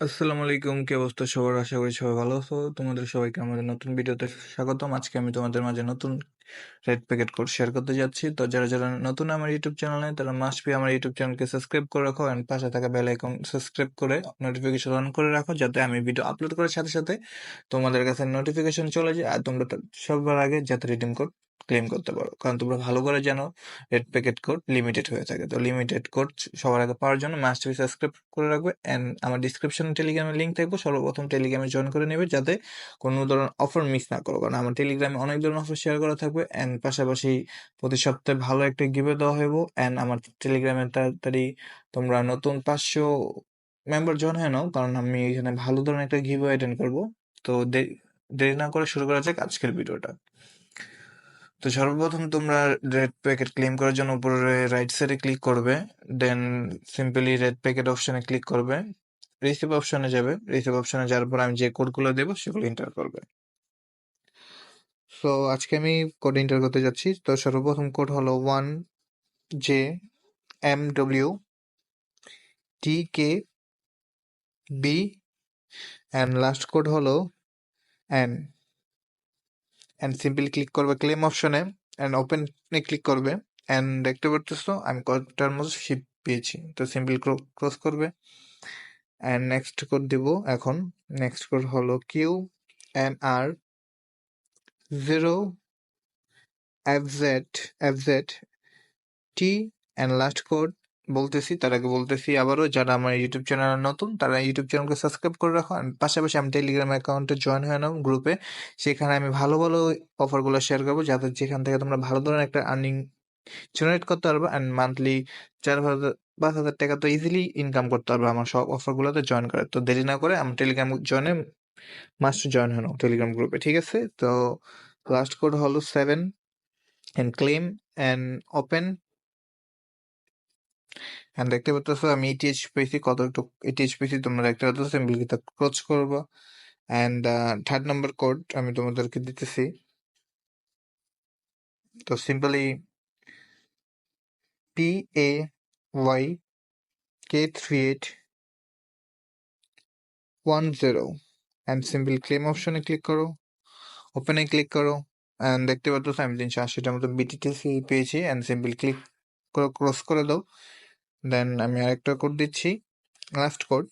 আসসালামু আলাইকুম, কি অবস্থা সবার? আশা করি সবাই ভালো আছো। তোমাদের সবাইকে আমাদের নতুন ভিডিওতে স্বাগতম। আজকে আমি তোমাদের মাঝে নতুন রেড প্যাকেট কোড শেয়ার করতে যাচ্ছি। তো যারা যারা নতুন আমার ইউটিউব চ্যানেলে, তারা মাস্ট বি আমার ইউটিউব চ্যানেলকে সাবস্ক্রাইব করে রাখো অ্যান্ড পাশে থাকা বেল আইকন সাবস্ক্রাইব করে নোটিফিকেশন অন করে রাখো, যাতে আমি ভিডিও আপলোড করার সাথে সাথে তোমাদের কাছে নোটিফিকেশন চলে যায় আর তোমরা সবার আগে যাতে রিডিম কোড ক্লেম করতে পারো। কারণ তোমরা ভালো করে জানো রেড প্যাকেট কোড লিমিটেড হয়ে থাকে। তো লিমিটেড কোড সবার আগে পাওয়ার জন্য মাস্ট বি সাবস্ক্রাইব করে রাখবে অ্যান্ড আমার ডিসক্রিপশনে টেলিগ্রামের লিঙ্ক থাকবে, সর্বপ্রথম টেলিগ্রামে জয়েন করে নেবে যাতে কোনো ধরনের অফার মিস না করো। কারণ আমার টেলিগ্রামে অনেক ধরনের অফার শেয়ার করা থাকবে অ্যান্ড পাশাপাশি প্রতি সপ্তাহে ভালো একটা গিভে দেওয়া হইব। অ্যান্ড আমার টেলিগ্রামে তাড়াতাড়ি তোমরা নতুন 500 মেম্বার জয়েন হয়ে নাও, কারণ আমি এখানে ভালো ধরনের একটা গিভে অ্যাটেন্ড করবো। তো দেরি না করে শুরু করা যাক আজকের ভিডিওটা। তো সর্বপ্রথম তোমরা রেড প্যাকেট ক্লেম করার জন্য উপরে রাইট সাইডে ক্লিক করবে, দেন সিম্পলি রেড প্যাকেট অপশনে ক্লিক করবে, রিসিভ অপশনে যাবে। রিসিভ অপশনে যাওয়ার পর আমি যে কোডগুলো দেবো সেগুলো এন্টার করবে। সো আজকে আমি কোড এন্টার করতে যাচ্ছি। তো সর্বপ্রথম কোড হলো 1JMWTKB অ্যান্ড লাস্ট কোড হলো N। অ্যান্ড সিম্পলি ক্লিক করবে ক্লেম অপশনে অ্যান্ড ওপেনে ক্লিক করবে অ্যান্ড দেখতে পারতেছো আমি কোডটার মধ্যে শিপ পেয়েছি। তো সিম্পলি ক্লোজ করবে অ্যান্ড নেক্সট কোড দিব। এখন নেক্সট কোড হলো QNR0FZT অ্যান্ড লাস্ট কোড বলতেছি। তার আগে বলতেছি আবারও, যারা আমার ইউটিউব চ্যানেল নতুন তারা ইউটিউব চ্যানেলকে সাবস্ক্রাইব করে রাখো। আর পাশাপাশি আমি টেলিগ্রাম অ্যাকাউন্টে জয়েন হয়ে নাও গ্রুপে। সেখানে আমি ভালো ভালো অফারগুলো শেয়ার করবো, যাতে যেখান থেকে তোমরা ভালো ধরনের একটা আর্নিং জেনারেট করতে পারবে অ্যান্ড মান্থলি 4,000-5,000 টাকা তো ইজিলি ইনকাম করতে পারবে আমার সব অফারগুলোতে জয়েন করে। তো দেরি না করে আমার টেলিগ্রাম জয়েনে মাস্ট জয়েন হয়ে নাও টেলিগ্রাম গ্রুপে, ঠিক আছে? তো লাস্ট কোড হলো 7 and claim and open and দেখতে পাচ্ছ আমি ইটিএইচ পেয়েছি। কতটুকু ইটিএইচ পেয়েছি তোমরা দেখতে পাচ্ছ। সিম্পলি তা ক্লোজ করবো অ্যান্ড থার্ড নাম্বার কোড আমি তোমাদেরকে দিতেছি। তো simply PAYK3810 and simply claim অপশনে ক্লিক করো, ওপেনে ক্লিক করো অ্যান্ড দেখতে পাচ্ছ আমি 380টার মতো বিটিটিসি পেয়েছি অ্যান্ড সিম্পলি ক্লিক করে ক্লোজ করে দাও। দেন আমি আরেকটা কোড দিচ্ছি, last code.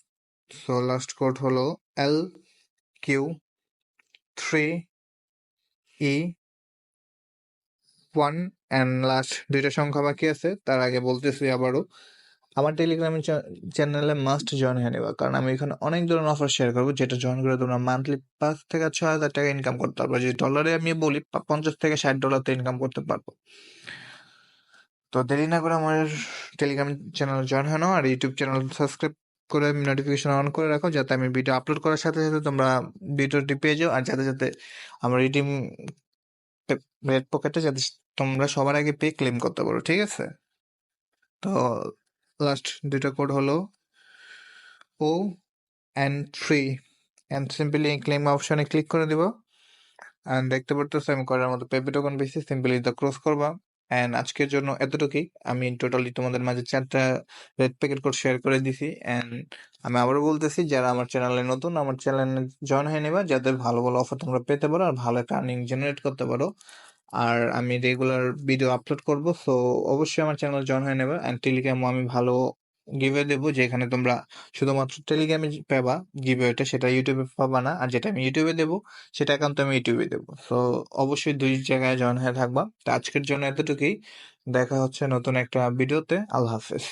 So last code হলো LQ3E1 অ্যান্ড লাস্ট দুইটা সংখ্যা বাকি আছে। তার আগে বলতেছি আবারও, আমার টেলিগ্রামের চ্যানেলে মাস্ট জয়েন হয়ে নেবা, কারণ আমি এখানে অনেক ধরনের অফার শেয়ার করবো, যেটা জয়েন করে তোমরা মান্থলি 5,000-6,000 টাকা ইনকাম করতে পারবো। যে ডলারে আমি বলি $50-60 তো ইনকাম করতে পারবো। তো দেরি না করে আমার টেলিগ্রাম চ্যানেল জয়েন হয়ে নাও আর ইউটিউব চ্যানেল সাবস্ক্রাইব করে নোটিফিকেশন অন করে রাখো, যাতে আমি ভিডিও আপলোড করার সাথে সাথে তোমরা ভিডিওটি পেয়ে যাও আর যাতে যাতে আমার রিডিম রেড পকেটে যাতে তোমরা সবার আগে পেয়ে ক্লেম করতে পারো, ঠিক আছে? তো লাস্ট দুইটা কোড হলো ON3 অ্যান্ড সিম্পলি ক্লেম অপশনে ক্লিক করে দিব অ্যান্ড দেখতে পারতেছো আমি করার মতো পেপে টোকন পেয়েছি। সিম্পলি দ্য ক্লোজ করবা অ্যান্ড আজকের জন্য এতটুকুই। আমি টোটালি তোমাদের মাঝে 4টা রেড প্যাকেট কোড শেয়ার করে দিছি অ্যান্ড আমি আবারও বলতেছি, যারা আমার চ্যানেলে নতুন আমার চ্যানেলে জয়েন হয়ে নেবা, যাতে ভালো ভালো অফার তোমরা পেতে পারো আর ভালো একটা আর্নিং জেনারেট করতে পারো। আর আমি রেগুলার ভিডিও আপলোড করব, সো অবশ্যই আমার চ্যানেল জয়েন হয়ে নেবে অ্যান্ড টেলিগ্রামও আমি ভালো গিভওয়ে দেবো, যেখানে তোমরা শুধুমাত্র টেলিগ্রামে পাবা গিভওয়েটা, সেটা ইউটিউবে পাবা না। আর যেটা আমি ইউটিউবে দেবো সেটা একান্ত আমি ইউটিউবে দেবো। সো অবশ্যই দুই জায়গায় জয়েন হয়ে থাকবা। তো আজকের জন্য এতটুকুই। দেখা হচ্ছে নতুন একটা ভিডিওতে। আল্লাহ হাফেজ।